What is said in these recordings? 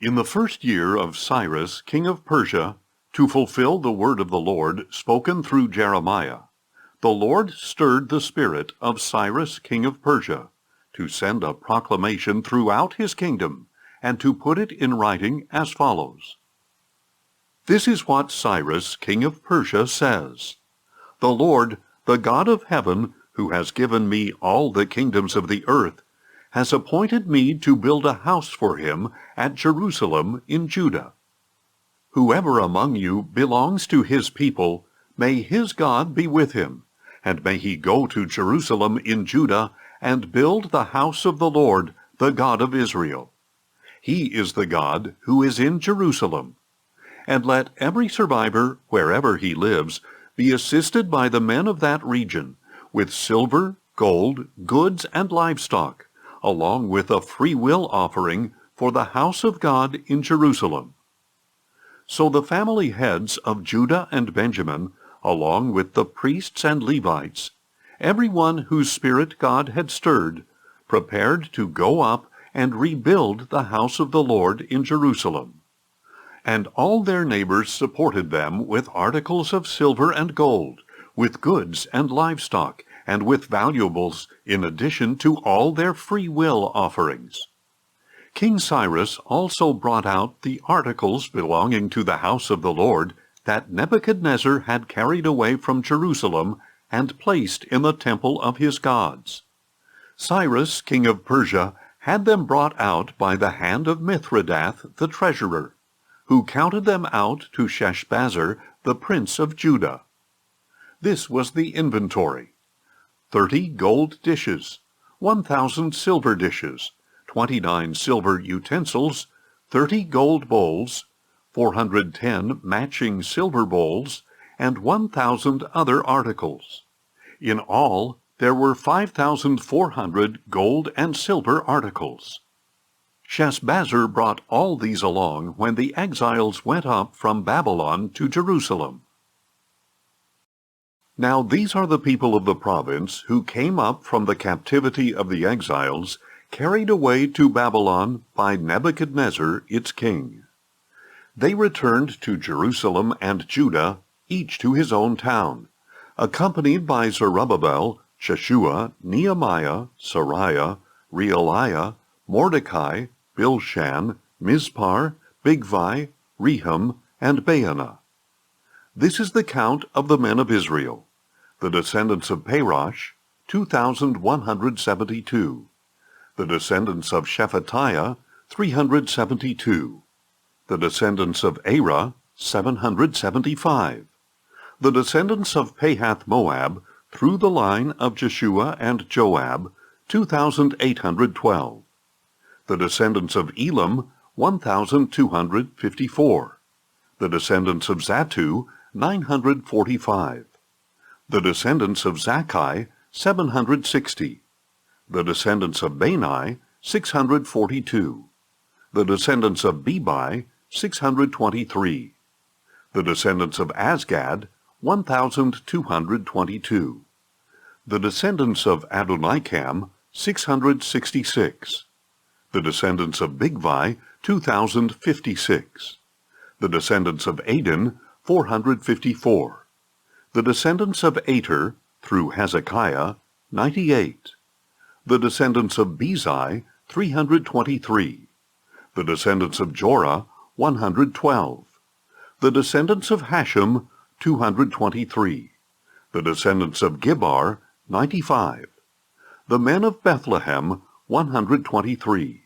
In the first year of Cyrus, king of Persia, to fulfill the word of the Lord spoken through Jeremiah, the Lord stirred the spirit of Cyrus, king of Persia, to send a proclamation throughout his kingdom, and to put it in writing as follows. This is what Cyrus, king of Persia, says. The Lord, the God of heaven, who has given me all the kingdoms of the earth, has appointed me to build a house for him at Jerusalem in Judah. Whoever among you belongs to his people, may his God be with him, and may he go to Jerusalem in Judah and build the house of the Lord, the God of Israel. He is the God who is in Jerusalem. And let every survivor, wherever he lives, be assisted by the men of that region, with silver, gold, goods, and livestock, along with a free-will offering for the house of God in Jerusalem. So the family heads of Judah and Benjamin, along with the priests and Levites, everyone whose spirit God had stirred, prepared to go up and rebuild the house of the Lord in Jerusalem. And all their neighbors supported them with articles of silver and gold, with goods and livestock, and with valuables, in addition to all their free will offerings. King Cyrus also brought out the articles belonging to the house of the Lord that Nebuchadnezzar had carried away from Jerusalem and placed in the temple of his gods. Cyrus, king of Persia, had them brought out by the hand of Mithredath the treasurer, who counted them out to Sheshbazzar, the prince of Judah. This was the inventory: 30 gold dishes, 1,000 silver dishes, 29 silver utensils, 30 gold bowls, 410 matching silver bowls, and 1,000 other articles. In all, there were 5,400 gold and silver articles. Sheshbazzar brought all these along when the exiles went up from Babylon to Jerusalem. Now these are the people of the province who came up from the captivity of the exiles, carried away to Babylon by Nebuchadnezzar its king. They returned to Jerusalem and Judah, each to his own town, accompanied by Zerubbabel, Jeshua, Nehemiah, Sariah, Realiah, Mordecai, Bilshan, Mizpar, Bigvai, Rehum, and Baanah. This is the count of the men of Israel. The descendants of Parosh, 2,172. The descendants of Shephatiah, 372. The descendants of Era, 775. The descendants of Pahath-Moab, through the line of Jeshua and Joab, 2,812. The descendants of Elam, 1,254. The descendants of Zattu, 945. The descendants of Zakkai, 760. The descendants of Bani, 642. The descendants of Bebai, 623. The descendants of Azgad, 1,222. The descendants of Adonikam, 666. The descendants of Bigvai, 2,056. The descendants of Adin, 454. The descendants of Ater, through Hezekiah, 98. The descendants of Bezai, 323. The descendants of Jorah, 112. The descendants of Hashem, 223. The descendants of Gibbar, 95. The men of Bethlehem, 123.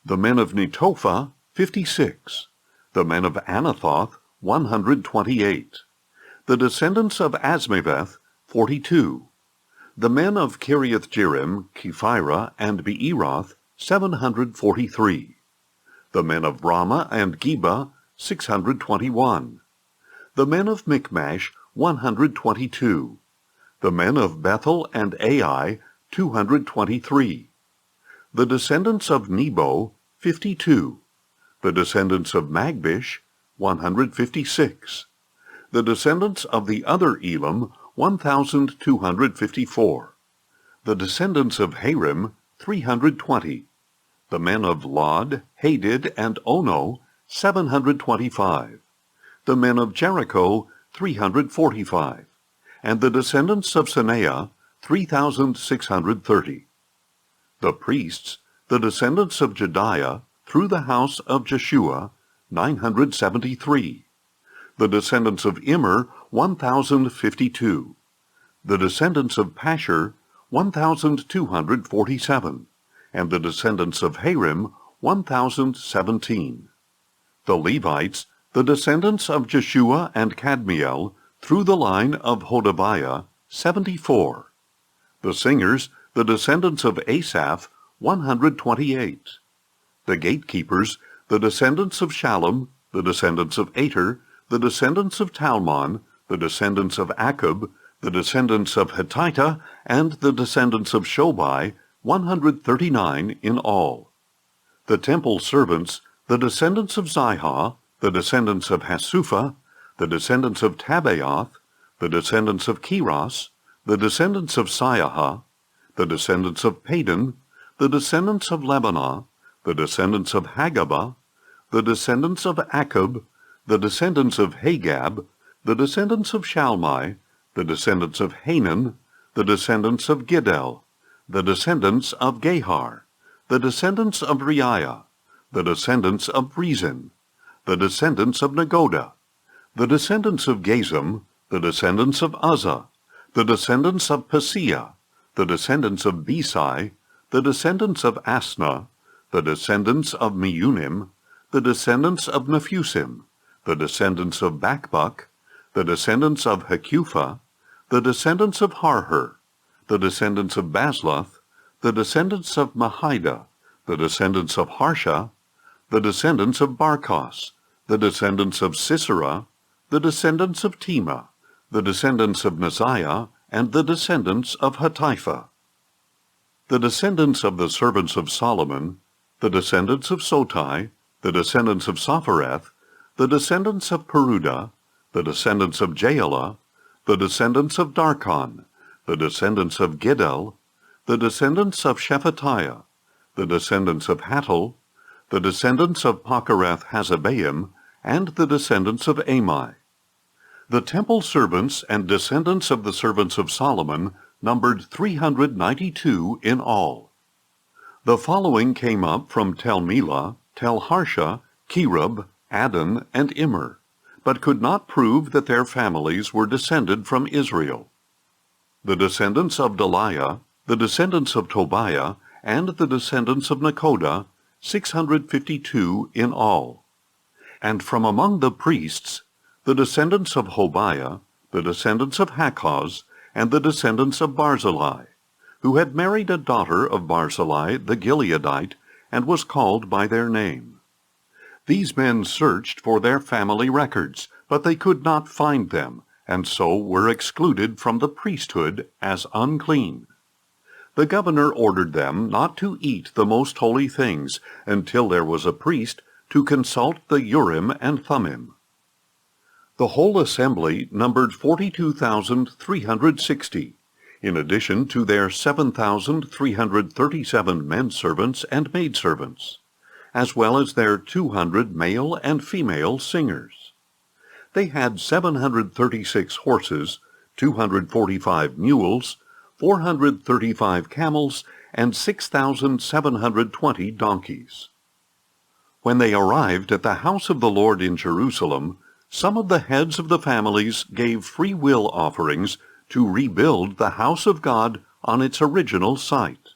The men of Netophah, 56. The men of Anathoth, 128. The descendants of Asmaveth, 42. The men of Kiriath-Jearim, Kephirah, and Beeroth, 743. The men of Ramah and Geba, 621. The men of Michmash, 122. The men of Bethel and Ai, 223. The descendants of Nebo, 52. The descendants of Magbish, 156. The descendants of the other Elam, 1,254. The descendants of Harim, 320. The men of Lod, Hadid, and Ono, 725. The men of Jericho, 345. And the descendants of Senea, 3,630. The priests, the descendants of Jediah, through the house of Jeshua, 973. The descendants of Immer, 1,052. The descendants of Pashur, 1,247. And the descendants of Harim, 1,017. The Levites, the descendants of Jeshua and Kadmiel, through the line of Hodaviah, 74. The singers, the descendants of Asaph, 128. The gatekeepers, the descendants of Shallum, the descendants of Ater, the descendants of Talmon, the descendants of Akub, the descendants of Hatita, and the descendants of Shobai, 139 in all. The temple servants, the descendants of Zihah, the descendants of Hasupha, the descendants of Tabaoth, the descendants of Keros, the descendants of Siaha, the descendants of Padon, the descendants of Lebanah, the descendants of Hagabah, the descendants of Akub, the descendants of Hagab, the descendants of Shalmai, the descendants of Hanan, the descendants of Giddel, the descendants of Gehar, the descendants of Reiah, the descendants of Rezin, the descendants of Negoda, the descendants of Gazam, the descendants of Uzzah, the descendants of Paseah, the descendants of Besai, the descendants of Asna, the descendants of Meunim, the descendants of Nephusim, the descendants of Bakbuk, the descendants of Hakupha, the descendants of Harher, the descendants of Basluth, the descendants of Mahida, the descendants of Harsha, the descendants of Barkos, the descendants of Sisera, the descendants of Tema, the descendants of Neziah, and the descendants of Hatipha. The descendants of the servants of Solomon, the descendants of Sotai, the descendants of Sophereth, the descendants of Peruda, the descendants of Jaela, the descendants of Darkon, the descendants of Giddel, the descendants of Shephatiah, the descendants of Hattil, the descendants of Pochereth Hazabaim, and the descendants of Amai. The temple servants and descendants of the servants of Solomon numbered 392 in all. The following came up from Tel Melah, Tel Harsha, Kerub, Adon, and Immer, but could not prove that their families were descended from Israel. The descendants of Deliah, the descendants of Tobiah, and the descendants of Nekoda, 652 in all. And from among the priests, the descendants of Hobiah, the descendants of Hakkoz, and the descendants of Barzillai, who had married a daughter of Barzillai the Gileadite, and was called by their name. These men searched for their family records, but they could not find them, and so were excluded from the priesthood as unclean. The governor ordered them not to eat the most holy things until there was a priest to consult the Urim and Thummim. The whole assembly numbered 42,360, in addition to their 7,337 men-servants and maidservants, as well as their 200 male and female singers. They had 736 horses, 245 mules, 435 camels, and 6,720 donkeys. When they arrived at the house of the Lord in Jerusalem, some of the heads of the families gave free will offerings to rebuild the house of God on its original site.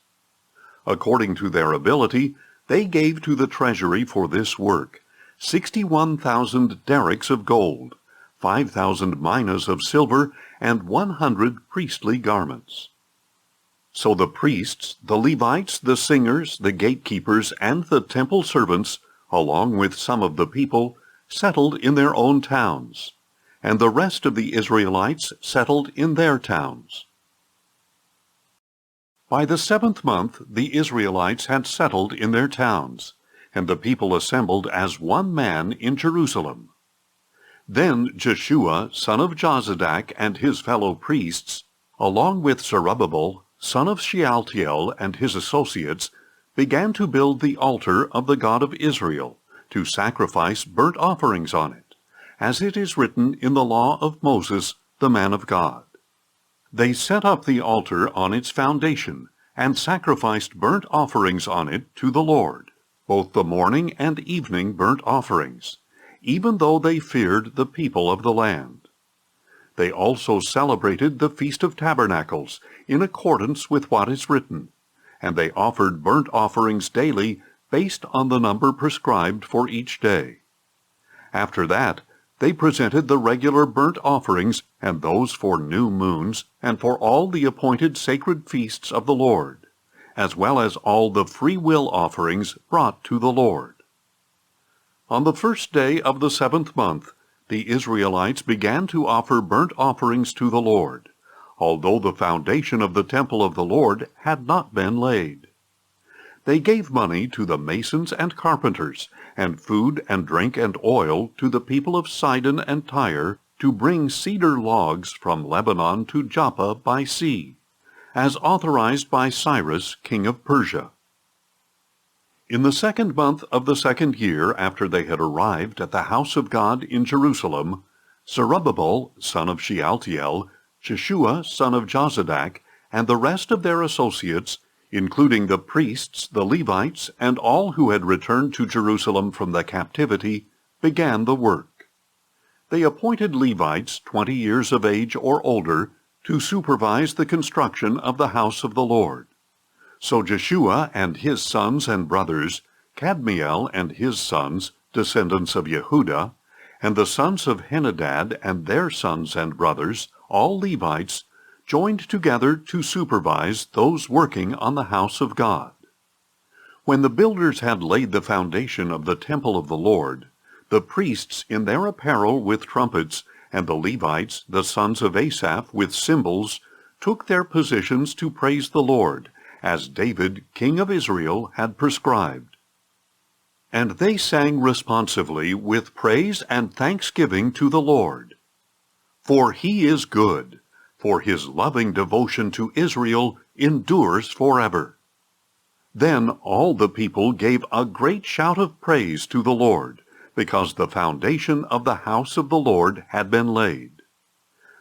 According to their ability, they gave to the treasury for this work 61,000 derricks of gold, 5,000 minas of silver, and 100 priestly garments. So the priests, the Levites, the singers, the gatekeepers, and the temple servants, along with some of the people, settled in their own towns, and the rest of the Israelites settled in their towns. By the 7th month the Israelites had settled in their towns, and the people assembled as one man in Jerusalem. Then Jeshua, son of Jozadak, and his fellow priests, along with Zerubbabel, son of Shealtiel, and his associates, began to build the altar of the God of Israel, to sacrifice burnt offerings on it, as it is written in the law of Moses, the man of God. They set up the altar on its foundation, and sacrificed burnt offerings on it to the Lord, both the morning and evening burnt offerings, even though they feared the people of the land. They also celebrated the Feast of Tabernacles in accordance with what is written, and they offered burnt offerings daily based on the number prescribed for each day. After that, they presented the regular burnt offerings and those for new moons and for all the appointed sacred feasts of the Lord, as well as all the free will offerings brought to the Lord. On the first day of the 7th month, the Israelites began to offer burnt offerings to the Lord, although the foundation of the temple of the Lord had not been laid. They gave money to the masons and carpenters, and food and drink and oil to the people of Sidon and Tyre to bring cedar logs from Lebanon to Joppa by sea, as authorized by Cyrus, king of Persia. In the 2nd month of the 2nd year after they had arrived at the house of God in Jerusalem, Zerubbabel, son of Shealtiel, Jeshua, son of Jozadak, and the rest of their associates, including the priests, the Levites, and all who had returned to Jerusalem from the captivity, began the work. They appointed Levites 20 years of age or older to supervise the construction of the house of the Lord. So Jeshua and his sons and brothers, Kadmiel and his sons, descendants of Yehuda, and the sons of Henadad and their sons and brothers, all Levites, joined together to supervise those working on the house of God. When the builders had laid the foundation of the temple of the Lord, the priests in their apparel with trumpets, and the Levites, the sons of Asaph, with cymbals, took their positions to praise the Lord, as David, king of Israel, had prescribed. And they sang responsively with praise and thanksgiving to the Lord. For he is good, for his loving devotion to Israel endures forever. Then all the people gave a great shout of praise to the Lord, because the foundation of the house of the Lord had been laid.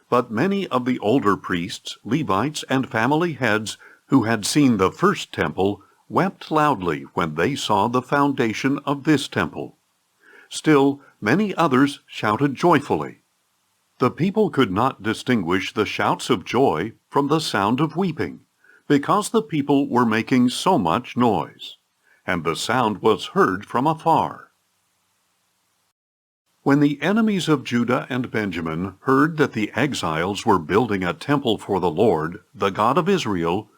But many of the older priests, Levites, and family heads who had seen the first temple wept loudly when they saw the foundation of this temple. Still, many others shouted joyfully. The people could not distinguish the shouts of joy from the sound of weeping, because the people were making so much noise, and the sound was heard from afar. When the enemies of Judah and Benjamin heard that the exiles were building a temple for the Lord, the God of Israel,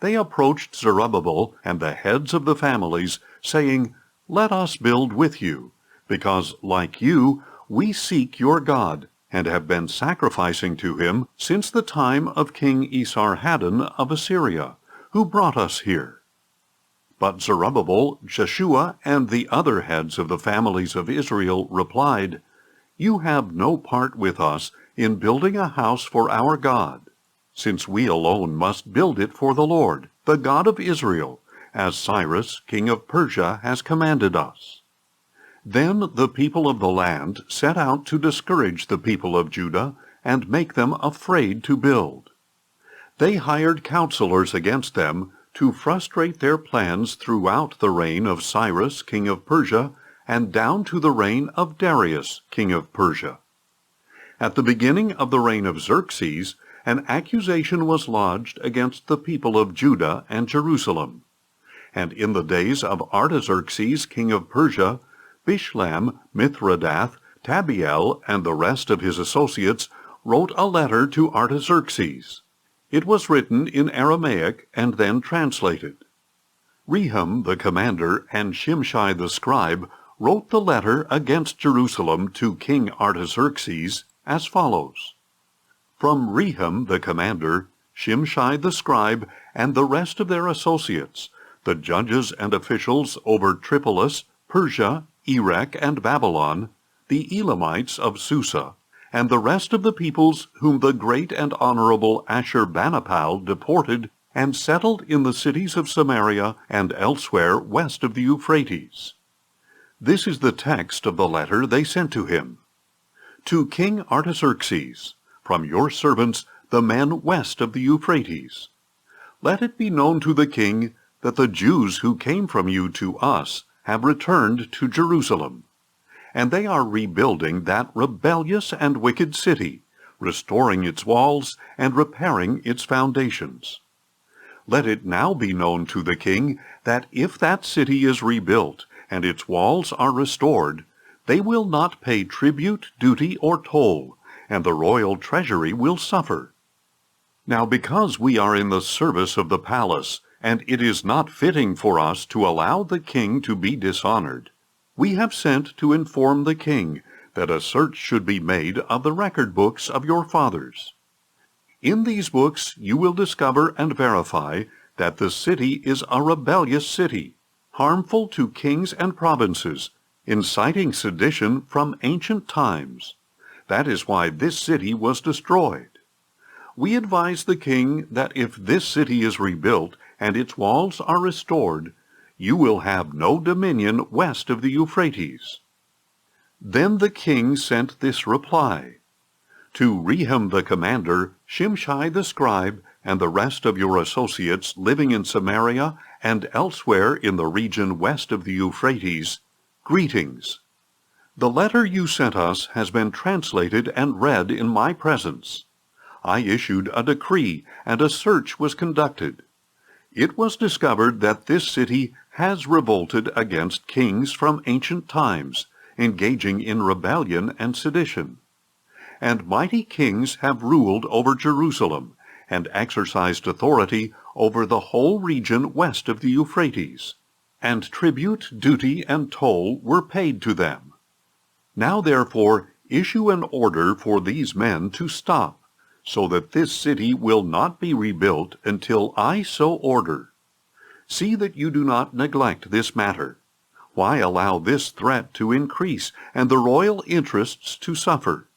they approached Zerubbabel and the heads of the families, saying, "Let us build with you, because, like you, we seek your God, and have been sacrificing to him since the time of King Esarhaddon of Assyria, who brought us here." But Zerubbabel, Jeshua, and the other heads of the families of Israel replied, "You have no part with us in building a house for our God, since we alone must build it for the Lord, the God of Israel, as Cyrus, king of Persia, has commanded us." Then the people of the land set out to discourage the people of Judah and make them afraid to build. They hired counselors against them to frustrate their plans throughout the reign of Cyrus, king of Persia, and down to the reign of Darius, king of Persia. At the beginning of the reign of Xerxes, an accusation was lodged against the people of Judah and Jerusalem. And in the days of Artaxerxes, king of Persia, Bishlam, Mithredath, Tabiel, and the rest of his associates wrote a letter to Artaxerxes. It was written in Aramaic and then translated. Rehum the commander and Shimshai the scribe wrote the letter against Jerusalem to King Artaxerxes as follows. From Rehum the commander, Shimshai the scribe, and the rest of their associates, the judges and officials over Tripolis, Persia, Erech, and Babylon, the Elamites of Susa, and the rest of the peoples whom the great and honorable Ashurbanipal deported and settled in the cities of Samaria and elsewhere west of the Euphrates. This is the text of the letter they sent to him. To King Artaxerxes, from your servants, the men west of the Euphrates. Let it be known to the king that the Jews who came from you to us have returned to Jerusalem, and they are rebuilding that rebellious and wicked city, restoring its walls and repairing its foundations. Let it now be known to the king that if that city is rebuilt and its walls are restored, they will not pay tribute, duty, or toll, and the royal treasury will suffer. Now because we are in the service of the palace, and it is not fitting for us to allow the king to be dishonored, we have sent to inform the king that a search should be made of the record books of your fathers. In these books you will discover and verify that the city is a rebellious city, harmful to kings and provinces, inciting sedition from ancient times. That is why this city was destroyed. We advise the king that if this city is rebuilt and its walls are restored, you will have no dominion west of the Euphrates. Then the king sent this reply. To Rehum the commander, Shimshai the scribe, and the rest of your associates living in Samaria and elsewhere in the region west of the Euphrates, greetings. The letter you sent us has been translated and read in my presence. I issued a decree, and a search was conducted. It was discovered that this city has revolted against kings from ancient times, engaging in rebellion and sedition. And mighty kings have ruled over Jerusalem, and exercised authority over the whole region west of the Euphrates, and tribute, duty, and toll were paid to them. Now therefore issue an order for these men to stop, so that this city will not be rebuilt until I so order. See that you do not neglect this matter. Why allow this threat to increase and the royal interests to suffer?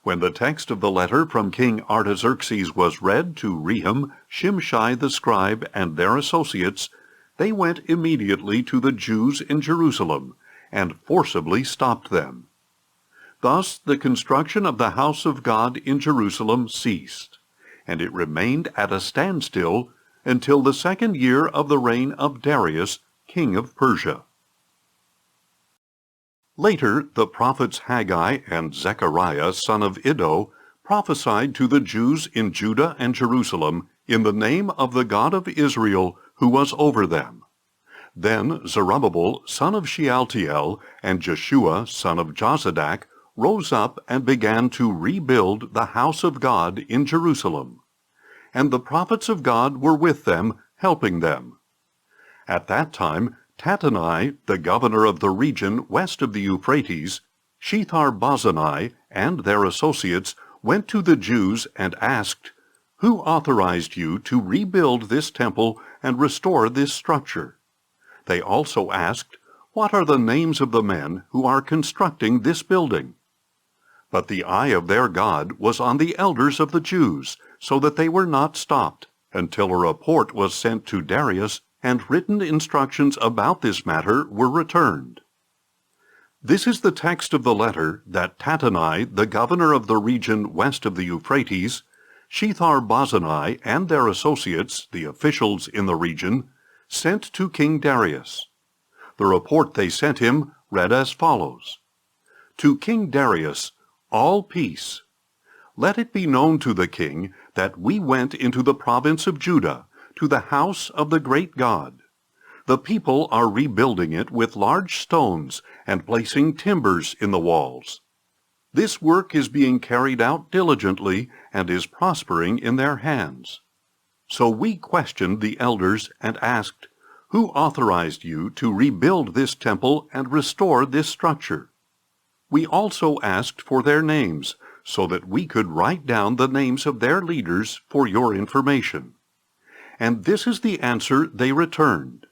When the text of the letter from King Artaxerxes was read to Rehum, Shimshai the scribe, and their associates, they went immediately to the Jews in Jerusalem, and forcibly stopped them. Thus the construction of the house of God in Jerusalem ceased, and it remained at a standstill until the 2nd year of the reign of Darius, king of Persia. Later, the prophets Haggai and Zechariah, son of Iddo, prophesied to the Jews in Judah and Jerusalem in the name of the God of Israel, who was over them. Then Zerubbabel, son of Shealtiel, and Jeshua, son of Jozadak, rose up and began to rebuild the house of God in Jerusalem. And the prophets of God were with them, helping them. At that time, Tattenai, the governor of the region west of the Euphrates, Shethar-Bozenai, and their associates went to the Jews and asked, Who authorized you to rebuild this temple and restore this structure? They also asked, What are the names of the men who are constructing this building? But the eye of their God was on the elders of the Jews, so that they were not stopped, until a report was sent to Darius, and written instructions about this matter were returned. This is the text of the letter that Tattenai, the governor of the region west of the Euphrates, Shethar-Bozenai, and their associates, the officials in the region, sent to King Darius. The report they sent him read as follows. To King Darius, all peace. Let it be known to the king that we went into the province of Judah, to the house of the great God. The people are rebuilding it with large stones and placing timbers in the walls. This work is being carried out diligently and is prospering in their hands. So we questioned the elders and asked, Who authorized you to rebuild this temple and restore this structure? We also asked for their names, so that we could write down the names of their leaders for your information. And this is the answer they returned.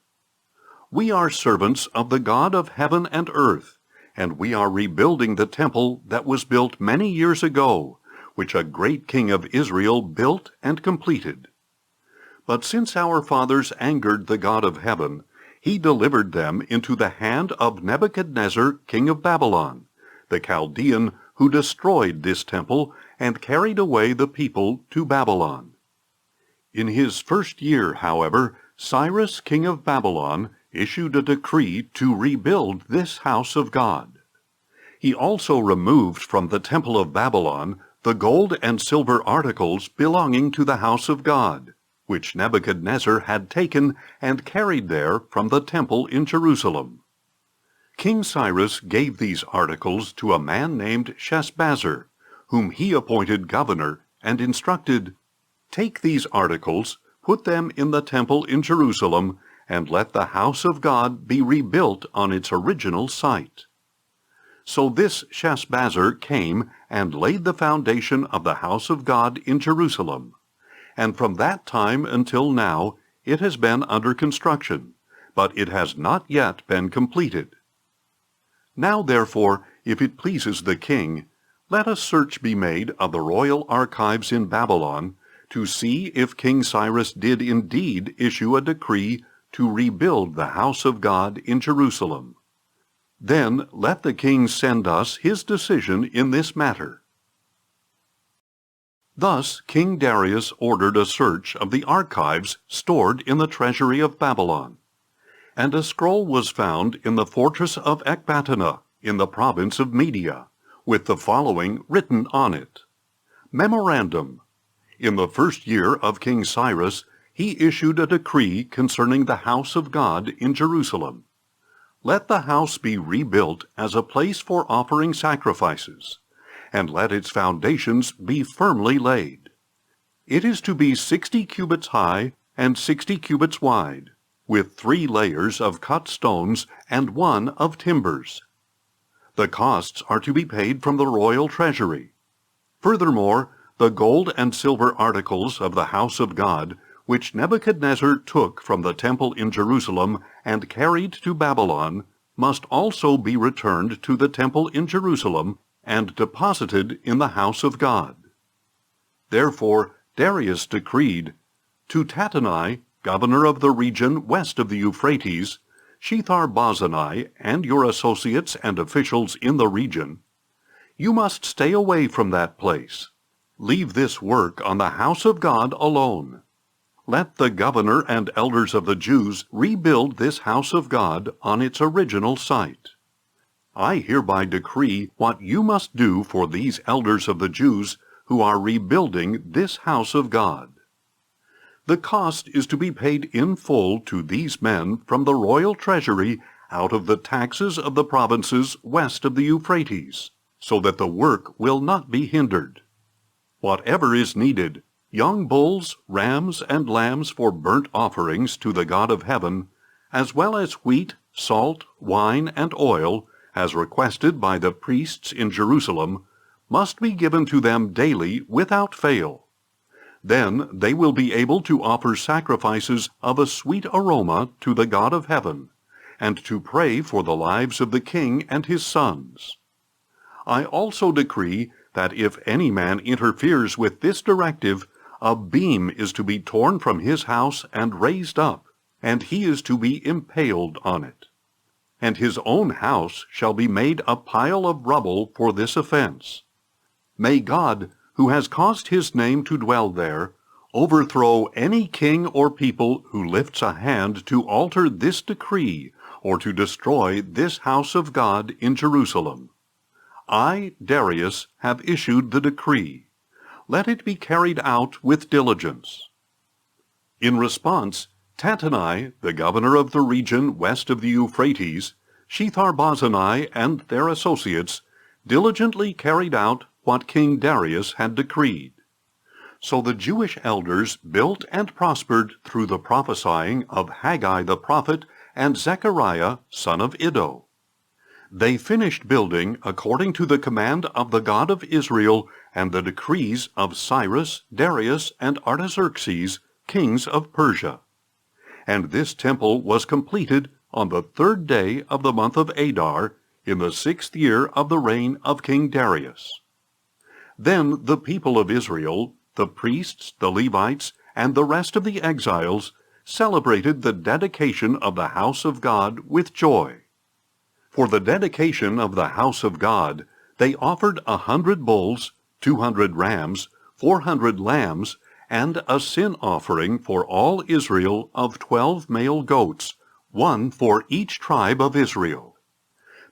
We are servants of the God of heaven and earth, and we are rebuilding the temple that was built many years ago, which a great king of Israel built and completed. But since our fathers angered the God of heaven, he delivered them into the hand of Nebuchadnezzar, king of Babylon, the Chaldean, who destroyed this temple and carried away the people to Babylon. In his first year, however, Cyrus, king of Babylon, issued a decree to rebuild this house of God. He also removed from the temple of Babylon the gold and silver articles belonging to the house of God, which Nebuchadnezzar had taken and carried there from the temple in Jerusalem. King Cyrus gave these articles to a man named Sheshbazzar, whom he appointed governor, and instructed, "Take these articles, put them in the temple in Jerusalem, and let the house of God be rebuilt on its original site." So this Sheshbazzar came and laid the foundation of the house of God in Jerusalem. And from that time until now it has been under construction, but it has not yet been completed. Now therefore, if it pleases the king, let a search be made of the royal archives in Babylon, to see if King Cyrus did indeed issue a decree to rebuild the house of God in Jerusalem. Then let the king send us his decision in this matter. Thus King Darius ordered a search of the archives stored in the treasury of Babylon. And a scroll was found in the fortress of Ecbatana, in the province of Media, with the following written on it: Memorandum. In the first year of King Cyrus, he issued a decree concerning the house of God in Jerusalem. Let the house be rebuilt as a place for offering sacrifices, and let its foundations be firmly laid. It is to be 60 cubits high and 60 cubits wide, with 3 layers of cut stones and 1 of timbers. The costs are to be paid from the royal treasury. Furthermore, the gold and silver articles of the house of God, which Nebuchadnezzar took from the temple in Jerusalem and carried to Babylon, must also be returned to the temple in Jerusalem and deposited in the house of God. Therefore Darius decreed, to Tattenai, governor of the region west of the Euphrates, Shethar-Bozenai, and your associates and officials in the region, you must stay away from that place. Leave this work on the house of God alone. Let the governor and elders of the Jews rebuild this house of God on its original site. I hereby decree what you must do for these elders of the Jews who are rebuilding this house of God. The cost is to be paid in full to these men from the royal treasury out of the taxes of the provinces west of the Euphrates, so that the work will not be hindered. Whatever is needed, young bulls, rams, and lambs for burnt offerings to the God of heaven, as well as wheat, salt, wine, and oil, as requested by the priests in Jerusalem, must be given to them daily without fail. Then they will be able to offer sacrifices of a sweet aroma to the God of heaven, and to pray for the lives of the king and his sons. I also decree that if any man interferes with this directive, a beam is to be torn from his house and raised up, and he is to be impaled on it. And his own house shall be made a pile of rubble for this offense. May God, who has caused his name to dwell there, overthrow any king or people who lifts a hand to alter this decree or to destroy this house of God in Jerusalem. I, Darius, have issued the decree. Let it be carried out with diligence. In response, Tattenai, the governor of the region west of the Euphrates, Shethar-Bozenai, and their associates, diligently carried out what King Darius had decreed. So the Jewish elders built and prospered through the prophesying of Haggai the prophet and Zechariah, son of Iddo. They finished building according to the command of the God of Israel and the decrees of Cyrus, Darius, and Artaxerxes, kings of Persia. And this temple was completed on the 3rd day of the month of Adar, in the 6th year of the reign of King Darius. Then the people of Israel, the priests, the Levites, and the rest of the exiles celebrated the dedication of the house of God with joy. For the dedication of the house of God, they offered 100 bulls, 200 rams, 400 lambs, and a sin offering for all Israel of 12 male goats, one for each tribe of Israel.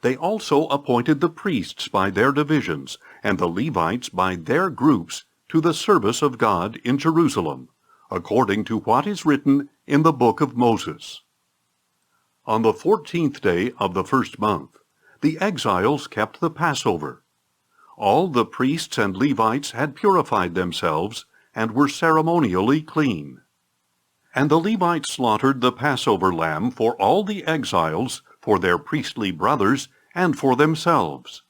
They also appointed the priests by their divisions, and the Levites by their groups, to the service of God in Jerusalem, according to what is written in the book of Moses. On the 14th day of the first month, the exiles kept the Passover. All the priests and Levites had purified themselves and were ceremonially clean. And the Levites slaughtered the Passover lamb for all the exiles, for their priestly brothers, and for themselves.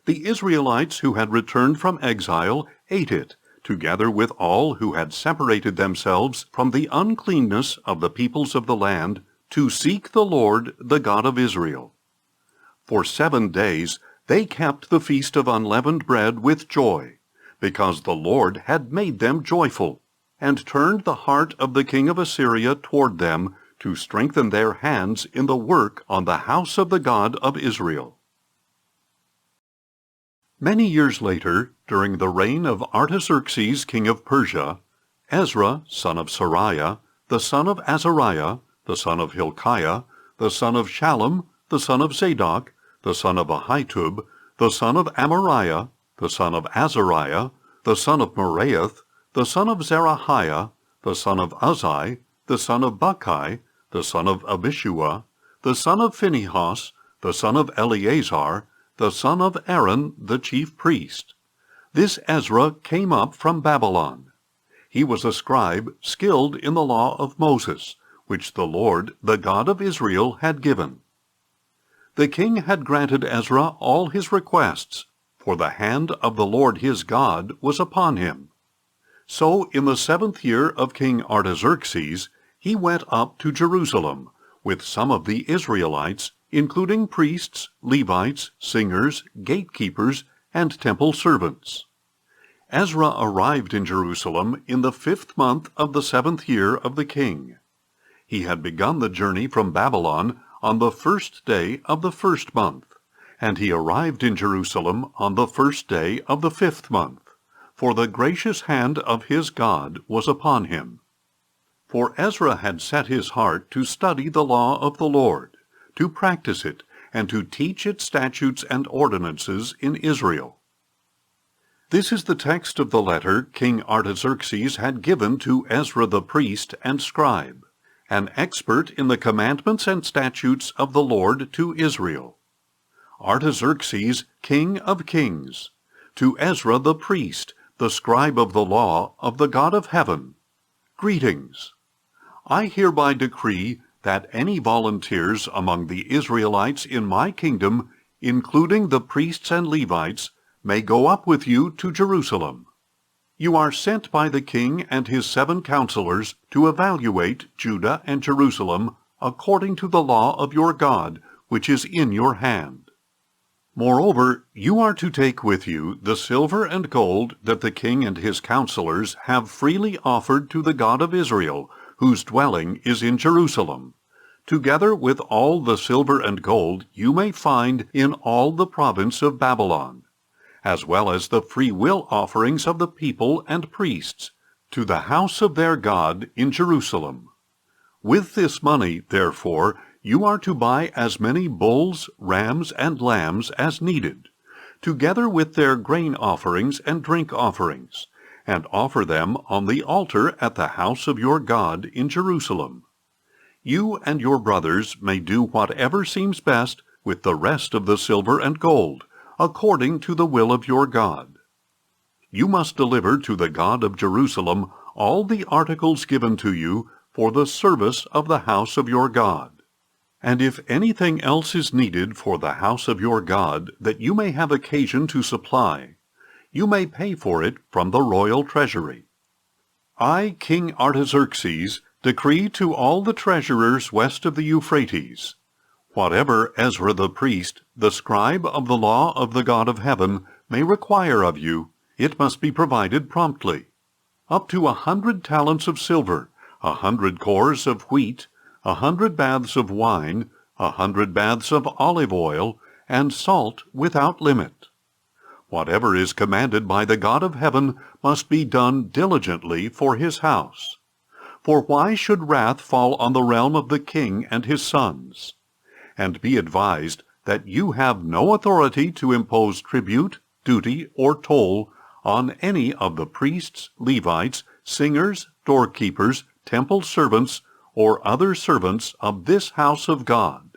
The Israelites who had returned from exile ate it, together with all who had separated themselves from the uncleanness of the peoples of the land, to seek the Lord, the God of Israel. For 7 days they kept the feast of unleavened bread with joy, because the Lord had made them joyful, and turned the heart of the king of Assyria toward them, to strengthen their hands in the work on the house of the God of Israel. Many years later, during the reign of Artaxerxes, king of Persia, Ezra, son of Seraiah, the son of Azariah, the son of Hilkiah, the son of Shallum, the son of Zadok, the son of Ahitub, the son of Amariah, the son of Azariah, the son of Meraioth, the son of Zerahiah, the son of Uzzi, the son of Bukki, the son of Abishua, the son of Phinehas, the son of Eleazar, the son of Aaron, the chief priest. This Ezra came up from Babylon. He was a scribe skilled in the law of Moses, which the Lord, the God of Israel, had given. The king had granted Ezra all his requests, for the hand of the Lord his God was upon him. So in the 7th year of King Artaxerxes, he went up to Jerusalem, with some of the Israelites, including priests, Levites, singers, gatekeepers, and temple servants. Ezra arrived in Jerusalem in the 5th month of the 7th year of the king. He had begun the journey from Babylon on the 1st day of the 1st month, and he arrived in Jerusalem on the 1st day of the 5th month, for the gracious hand of his God was upon him. For Ezra had set his heart to study the law of the Lord, to practice it, and to teach its statutes and ordinances in Israel. This is the text of the letter King Artaxerxes had given to Ezra the priest and scribe, an expert in the commandments and statutes of the Lord to Israel. Artaxerxes, king of kings, to Ezra the priest, the scribe of the law of the God of heaven, greetings. I hereby decree that any volunteers among the Israelites in my kingdom, including the priests and Levites, may go up with you to Jerusalem. You are sent by the king and his 7 counselors to evaluate Judah and Jerusalem according to the law of your God, which is in your hand. Moreover, you are to take with you the silver and gold that the king and his counselors have freely offered to the God of Israel, whose dwelling is in Jerusalem, together with all the silver and gold you may find in all the province of Babylon, as well as the free will offerings of the people and priests, to the house of their God in Jerusalem. With this money, therefore, you are to buy as many bulls, rams, and lambs as needed, together with their grain offerings and drink offerings, and offer them on the altar at the house of your God in Jerusalem. You and your brothers may do whatever seems best with the rest of the silver and gold, according to the will of your God. You must deliver to the God of Jerusalem all the articles given to you for the service of the house of your God. And if anything else is needed for the house of your God that you may have occasion to supply, you may pay for it from the royal treasury. I, King Artaxerxes, decree to all the treasurers west of the Euphrates, whatever Ezra the priest, the scribe of the law of the God of heaven, may require of you, it must be provided promptly. up to 100 talents of silver, 100 cores of wheat, 100 baths of wine, 100 baths of olive oil, and salt without limit. Whatever is commanded by the God of heaven must be done diligently for his house. For why should wrath fall on the realm of the king and his sons? And be advised that you have no authority to impose tribute, duty, or toll on any of the priests, Levites, singers, doorkeepers, temple servants, or other servants of this house of God.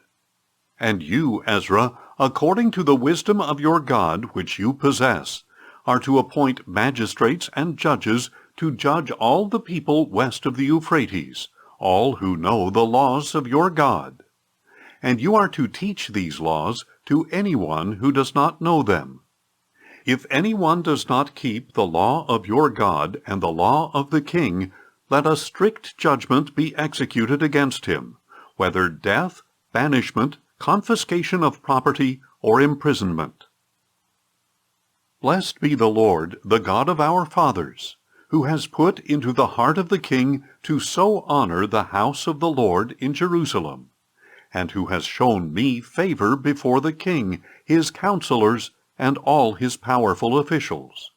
And you, Ezra, according to the wisdom of your God which you possess, are to appoint magistrates and judges to judge all the people west of the Euphrates, all who know the laws of your God. And you are to teach these laws to anyone who does not know them. If anyone does not keep the law of your God and the law of the king, let a strict judgment be executed against him, whether death, banishment, confiscation of property, or imprisonment. Blessed be the Lord, the God of our fathers, who has put into the heart of the king to so honor the house of the Lord in Jerusalem, and who has shown me favor before the king, his counselors, and all his powerful officials.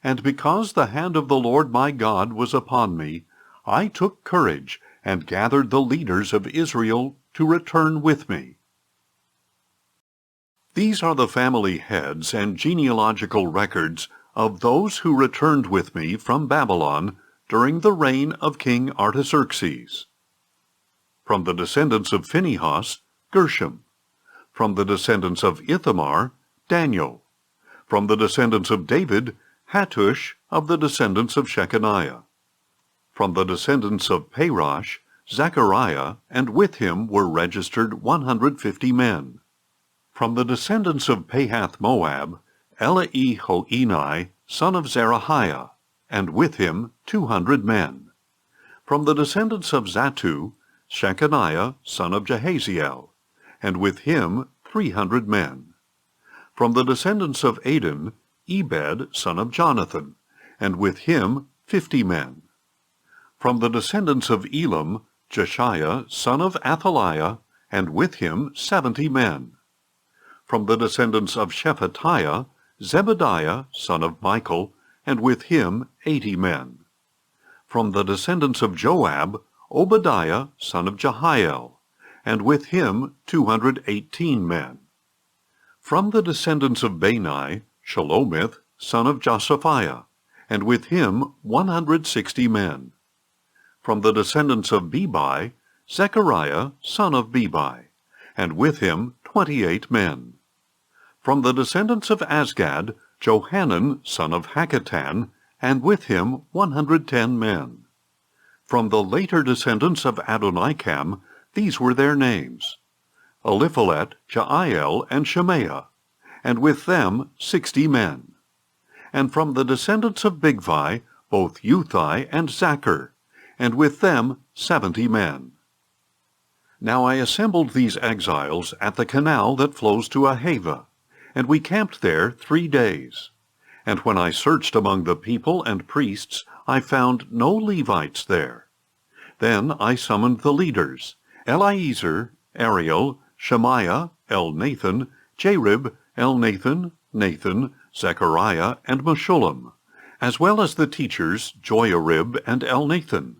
And because the hand of the Lord my God was upon me, I took courage and gathered the leaders of Israel to return with me. These are the family heads and genealogical records of those who returned with me from Babylon during the reign of King Artaxerxes. From the descendants of Phinehas, Gershom. From the descendants of Ithamar, Daniel. From the descendants of David, Hattush of the descendants of Shechaniah. From the descendants of Parosh, Zechariah, and with him were registered 150 men. From the descendants of Pahath-Moab, Eliehoenai, son of Zerahiah, and with him 200 men. From the descendants of Zattu, Shechaniah, son of Jahaziel, and with him 300 men. From the descendants of Adin, Ebed, son of Jonathan, and with him 50 men. From the descendants of Elam, Jeshiah, son of Athaliah, and with him 70 men. From the descendants of Shephatiah, Zebediah, son of Michael, and with him 80 men. From the descendants of Joab, Obadiah, son of Jehiel, and with him 218 men. From the descendants of Bani, Shelomith, son of Josaphiah, and with him 160 men. From the descendants of Bebai, Zechariah, son of Bebai, and with him 28 men. From the descendants of Azgad, Johanan, son of Hakatan, and with him 110 men. From the later descendants of Adonikam, these were their names: Eliphalet, Jael, and Shemaiah, and with them 60 men. And from the descendants of Bigvai, both Uthai and Zachar, and with them 70 men. Now I assembled these exiles at the canal that flows to Ahava, and we camped there 3 days. And when I searched among the people and priests, I found no Levites there. Then I summoned the leaders, Eliezer, Ariel, Shemaiah, Elnathan, Jarib, Elnathan, Nathan, Zechariah, and Meshullam, as well as the teachers Joiarib and Elnathan.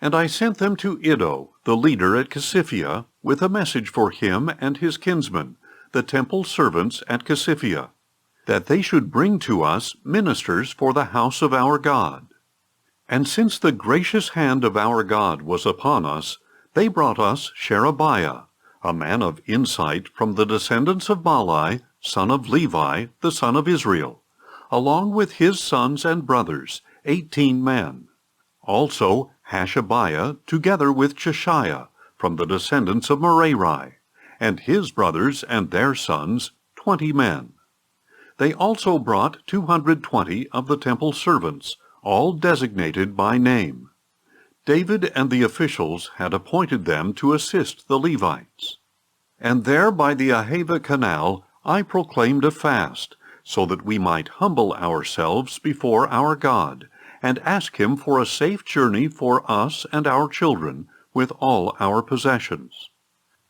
And I sent them to Iddo, the leader at Casiphia, with a message for him and his kinsmen, the temple servants at Casiphia, that they should bring to us ministers for the house of our God. And since the gracious hand of our God was upon us, they brought us Sherebiah, a man of insight from the descendants of Bali, son of Levi, the son of Israel, along with his sons and brothers, 18 men. Also Hashabiah, together with Jeshiah, from the descendants of Merari, and his brothers and their sons, 20 men. They also brought 220 of the temple servants, all designated by name. David and the officials had appointed them to assist the Levites. And there by the Ahava canal I proclaimed a fast, so that we might humble ourselves before our God, and ask him for a safe journey for us and our children, with all our possessions.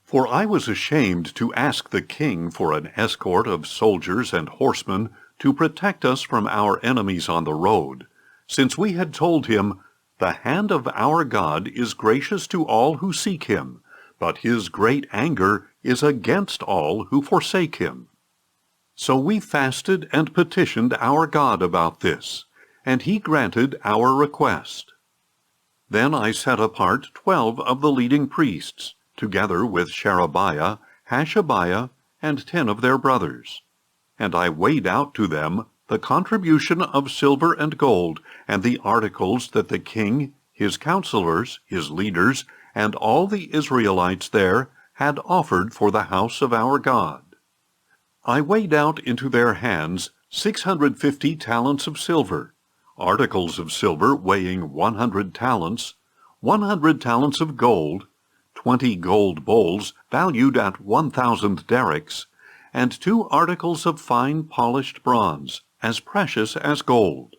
For I was ashamed to ask the king for an escort of soldiers and horsemen to protect us from our enemies on the road, since we had told him, "The hand of our God is gracious to all who seek him, but his great anger is against all who forsake him." So we fasted and petitioned our God about this, and he granted our request. Then I set apart 12 of the leading priests, together with Sherebiah, Hashabiah, and 10 of their brothers. And I weighed out to them the contribution of silver and gold, and the articles that the king, his counselors, his leaders, and all the Israelites there had offered for the house of our God. I weighed out into their hands 650 talents of silver, articles of silver weighing 100 talents, 100 talents of gold, 20 gold bowls valued at 1,000 derricks, and 2 articles of fine polished bronze, as precious as gold.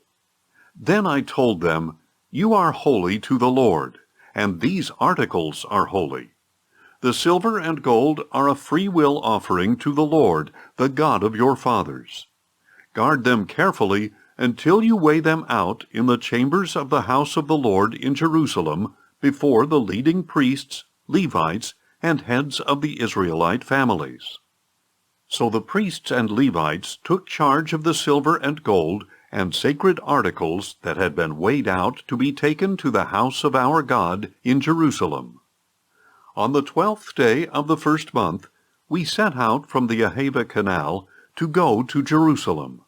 Then I told them, "You are holy to the Lord, and these articles are holy. The silver and gold are a free-will offering to the Lord, the God of your fathers. Guard them carefully until you weigh them out in the chambers of the house of the Lord in Jerusalem before the leading priests, Levites, and heads of the Israelite families." So the priests and Levites took charge of the silver and gold and sacred articles that had been weighed out to be taken to the house of our God in Jerusalem. On the 12th day of the first month, we set out from the Ahava Canal to go to Jerusalem,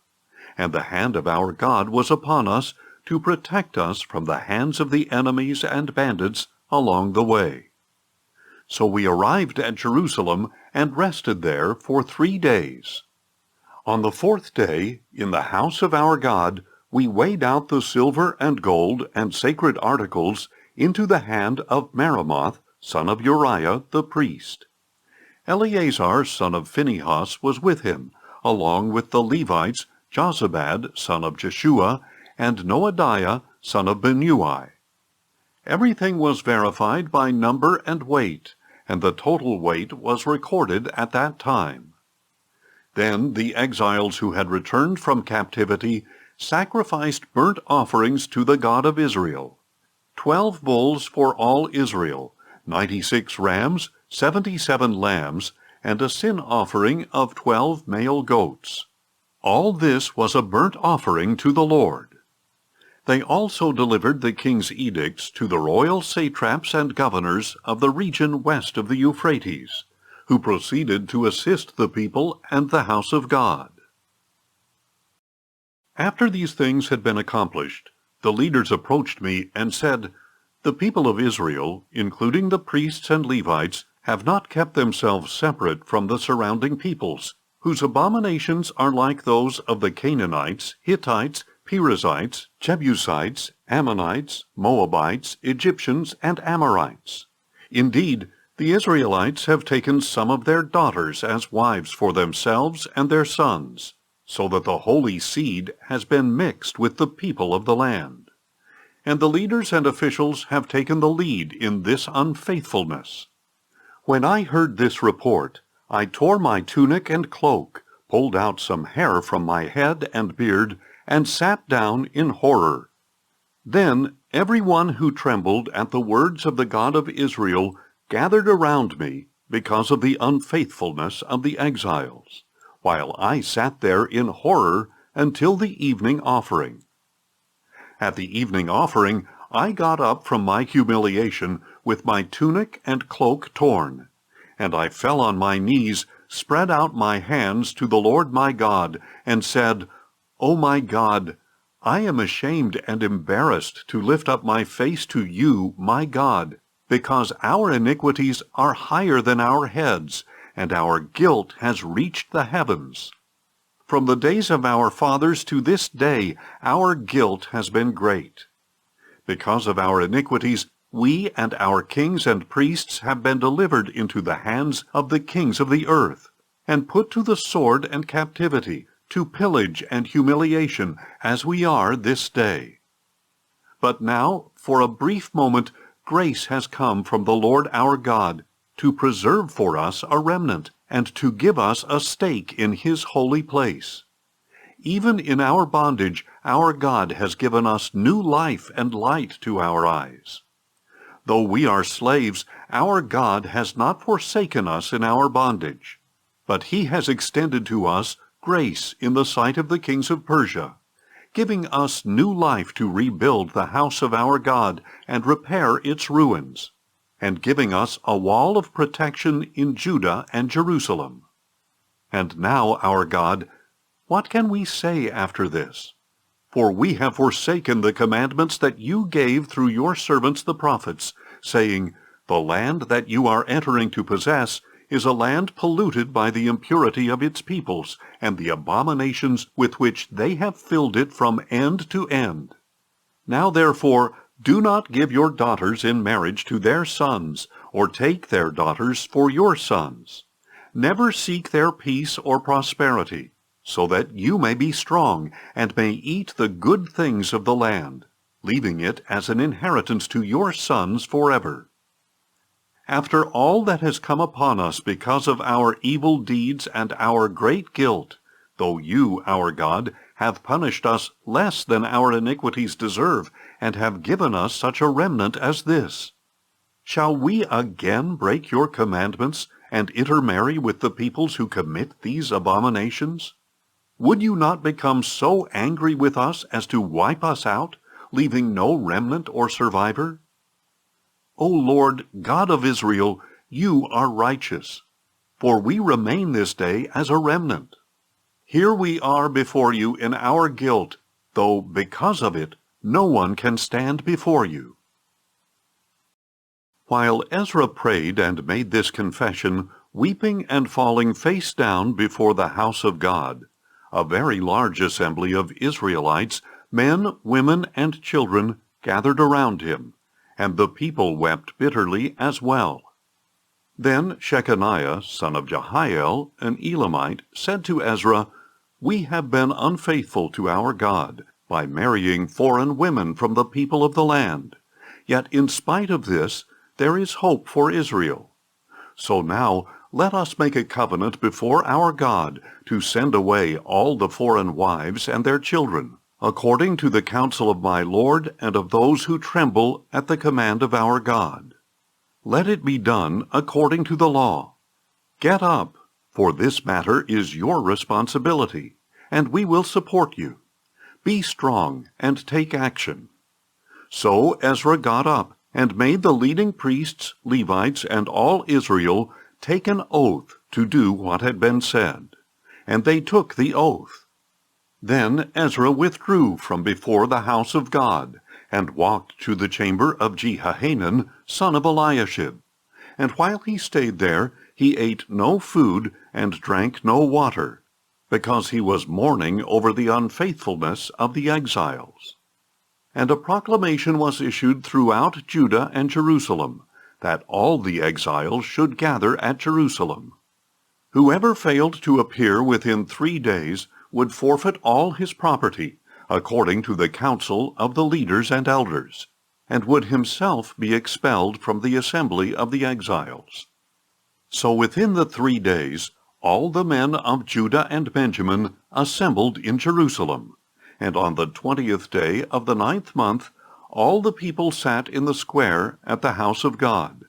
and the hand of our God was upon us to protect us from the hands of the enemies and bandits along the way. So we arrived at Jerusalem and rested there for 3 days. On the 4th day, in the house of our God, we weighed out the silver and gold and sacred articles into the hand of Meremoth, son of Uriah the priest. Eleazar, son of Phinehas, was with him, along with the Levites, Jozabad, son of Jeshua, and Noadiah, son of Binnui. Everything was verified by number and weight, and the total weight was recorded at that time. Then the exiles who had returned from captivity sacrificed burnt offerings to the God of Israel, 12 bulls for all Israel, 96 rams, 77 lambs, and a sin offering of 12 male goats. All this was a burnt offering to the Lord. They also delivered the king's edicts to the royal satraps and governors of the region west of the Euphrates, who proceeded to assist the people and the house of God. After these things had been accomplished, the leaders approached me and said, "The people of Israel, including the priests and Levites, have not kept themselves separate from the surrounding peoples, whose abominations are like those of the Canaanites, Hittites, Perizzites, Jebusites, Ammonites, Moabites, Egyptians, and Amorites. Indeed, the Israelites have taken some of their daughters as wives for themselves and their sons, so that the holy seed has been mixed with the people of the land. And the leaders and officials have taken the lead in this unfaithfulness." When I heard this report, I tore my tunic and cloak, pulled out some hair from my head and beard, and sat down in horror. Then everyone who trembled at the words of the God of Israel gathered around me because of the unfaithfulness of the exiles, while I sat there in horror until the evening offering. At the evening offering, I got up from my humiliation with my tunic and cloak torn, and I fell on my knees, spread out my hands to the Lord my God, and said, "O my God, I am ashamed and embarrassed to lift up my face to you, my God, because our iniquities are higher than our heads, and our guilt has reached the heavens. From the days of our fathers to this day, our guilt has been great. Because of our iniquities, we and our kings and priests have been delivered into the hands of the kings of the earth, and put to the sword and captivity, to pillage and humiliation, as we are this day. But now, for a brief moment, grace has come from the Lord our God to preserve for us a remnant and to give us a stake in his holy place. Even in our bondage, our God has given us new life and light to our eyes. Though we are slaves, our God has not forsaken us in our bondage, but he has extended to us grace in the sight of the kings of Persia, giving us new life to rebuild the house of our God and repair its ruins, and giving us a wall of protection in Judah and Jerusalem. And now, our God, what can we say after this? For we have forsaken the commandments that you gave through your servants the prophets, saying, the land that you are entering to possess is a land polluted by the impurity of its peoples, and the abominations with which they have filled it from end to end. Now therefore, do not give your daughters in marriage to their sons, or take their daughters for your sons. Never seek their peace or prosperity, so that you may be strong, and may eat the good things of the land, leaving it as an inheritance to your sons forever. After all that has come upon us because of our evil deeds and our great guilt, though you, our God, have punished us less than our iniquities deserve, and have given us such a remnant as this, shall we again break your commandments and intermarry with the peoples who commit these abominations? Would you not become so angry with us as to wipe us out, leaving no remnant or survivor? O Lord, God of Israel, you are righteous, for we remain this day as a remnant. Here we are before you in our guilt, though because of it no one can stand before you. While Ezra prayed and made this confession, weeping and falling face down before the house of God, a very large assembly of Israelites, men, women, and children, gathered around him, and the people wept bitterly as well. Then Shechaniah, son of Jehiel, an Elamite, said to Ezra, we have been unfaithful to our God by marrying foreign women from the people of the land. Yet in spite of this, there is hope for Israel. So now let us make a covenant before our God to send away all the foreign wives and their children, according to the counsel of my Lord and of those who tremble at the command of our God. Let it be done according to the law. Get up, for this matter is your responsibility, and we will support you. Be strong and take action. So Ezra got up and made the leading priests, Levites, and all Israel take an oath to do what had been said. And they took the oath. Then Ezra withdrew from before the house of God, and walked to the chamber of Jehohanan, son of Eliashib. And while he stayed there, he ate no food and drank no water, because he was mourning over the unfaithfulness of the exiles. And a proclamation was issued throughout Judah and Jerusalem, that all the exiles should gather at Jerusalem. Whoever failed to appear within 3 days would forfeit all his property, according to the counsel of the leaders and elders, and would himself be expelled from the assembly of the exiles. So within the 3 days, all the men of Judah and Benjamin assembled in Jerusalem, and on the 20th day of the 9th month, all the people sat in the square at the house of God,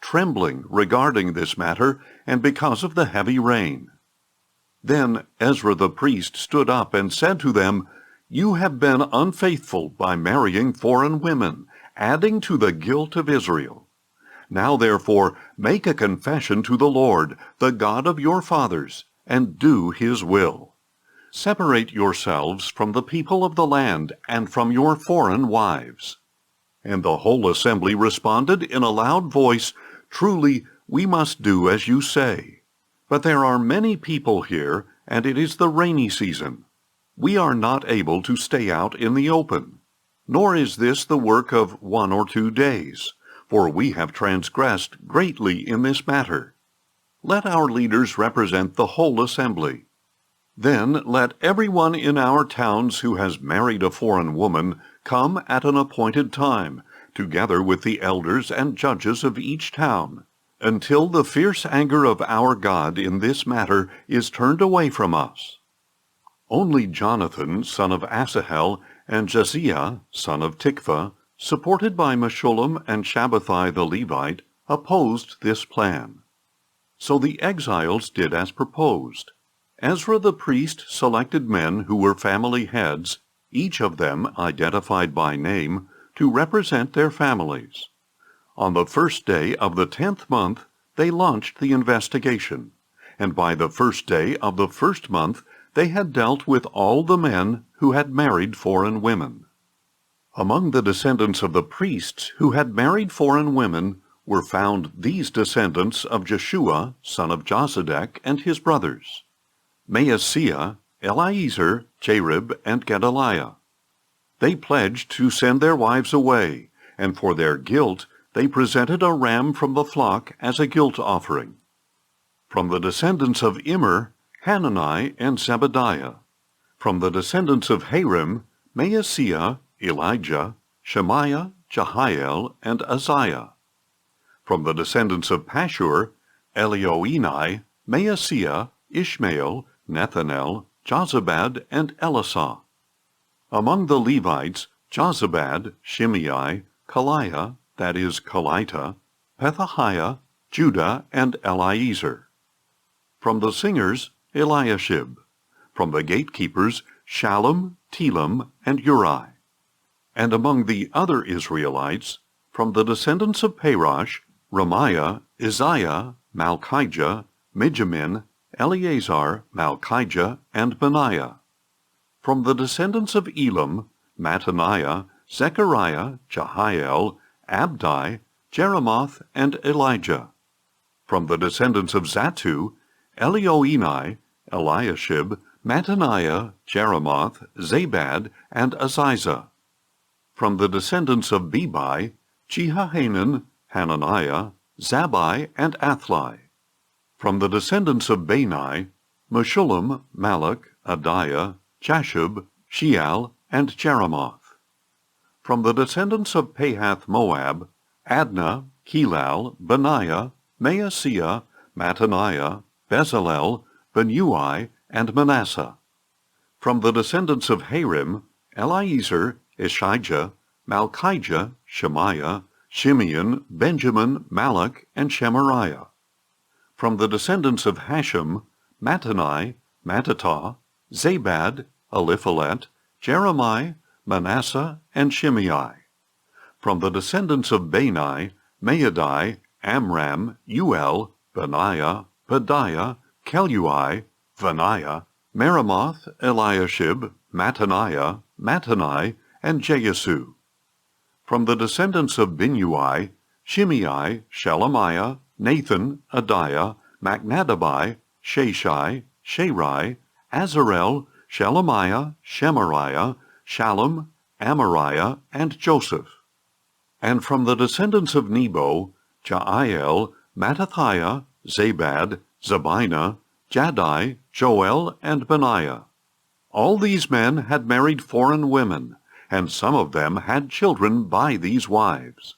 trembling regarding this matter, and because of the heavy rain. Then Ezra the priest stood up and said to them, You have been unfaithful by marrying foreign women, adding to the guilt of Israel. Now therefore make a confession to the Lord, the God of your fathers, and do his will. Separate yourselves from the people of the land and from your foreign wives. And the whole assembly responded in a loud voice, Truly, we must do as you say. But there are many people here, and it is the rainy season. We are not able to stay out in the open. Nor is this the work of 1 or 2 days, for we have transgressed greatly in this matter. Let our leaders represent the whole assembly. Then let everyone in our towns who has married a foreign woman come at an appointed time, together with the elders and judges of each town, until the fierce anger of our God in this matter is turned away from us." Only Jonathan, son of Asahel, and Josiah, son of Tikva, supported by Meshullam and Shabbathai the Levite, opposed this plan. So the exiles did as proposed. Ezra the priest selected men who were family heads, each of them identified by name, to represent their families. On the first day of the 10th month, they launched the investigation, and by the first day of the first month, they had dealt with all the men who had married foreign women. Among the descendants of the priests who had married foreign women were found these descendants of Jeshua, son of Josedek, and his brothers: Maaseiah, Eliezer, Jarib, and Gedaliah. They pledged to send their wives away, and for their guilt they presented a ram from the flock as a guilt offering. From the descendants of Immer, Hanani and Zebadiah. From the descendants of Harim, Maaseiah, Elijah, Shemaiah, Jehiel, and Uzziah. From the descendants of Pashur, Elioenai, Maaseiah, Ishmael, Nethanel, Jozabad, and Elisah. Among the Levites, Jozabad, Shimei, Kaliah, that is, Kalita, Pethahiah, Judah, and Eliezer. From the singers, Eliashib. From the gatekeepers, Shallum, Telem, and Uri. And among the other Israelites, from the descendants of Parosh, Ramiah, Isaiah, Malchijah, Mijamin, Eleazar, Malchijah, and Benaiah. From the descendants of Elam, Mattaniah, Zechariah, Jehiel, Abdi, Jeremoth, and Elijah. From the descendants of Zattu, Elioenai, Eliashib, Mattaniah, Jeremoth, Zabad, and Aziza. From the descendants of Bebai, Jehohanan, Hananiah, Zabbai, and Athli. From the descendants of Bani, Meshullam, Malach, Adiah, Jashub, Sheal, and Jeremoth. From the descendants of Pahath-Moab, Adnah, Kelal, Benaiah, Maaseiah, Mattaniah, Bezalel, Benui, and Manasseh. From the descendants of Harim, Eliezer, Ishijah, Malchijah, Shemaiah, Shimeon, Benjamin, Malach, and Shemariah. From the descendants of Hashem, Mattani, Mattatah, Zabad, Eliphalet, Jeremiah, Manasseh, and Shimei. From the descendants of Bani, Maadai, Amram, Uel, Benaiah, Pedaiah, Kelui, Vaniah, Meremoth, Eliashib, Mattaniah, Mattani, and Jeyasu. From the descendants of Binui, Shimei, Shelemiah, Nathan, Adiah, Machnadabai, Sheshai, Sherai, Azarel, Shelemiah, Shemariah, Shallum, Amariah, and Joseph. And from the descendants of Nebo, Jael, Mattathiah, Zabad, Zabina, Jaddai, Joel, and Benaiah. All these men had married foreign women, and some of them had children by these wives.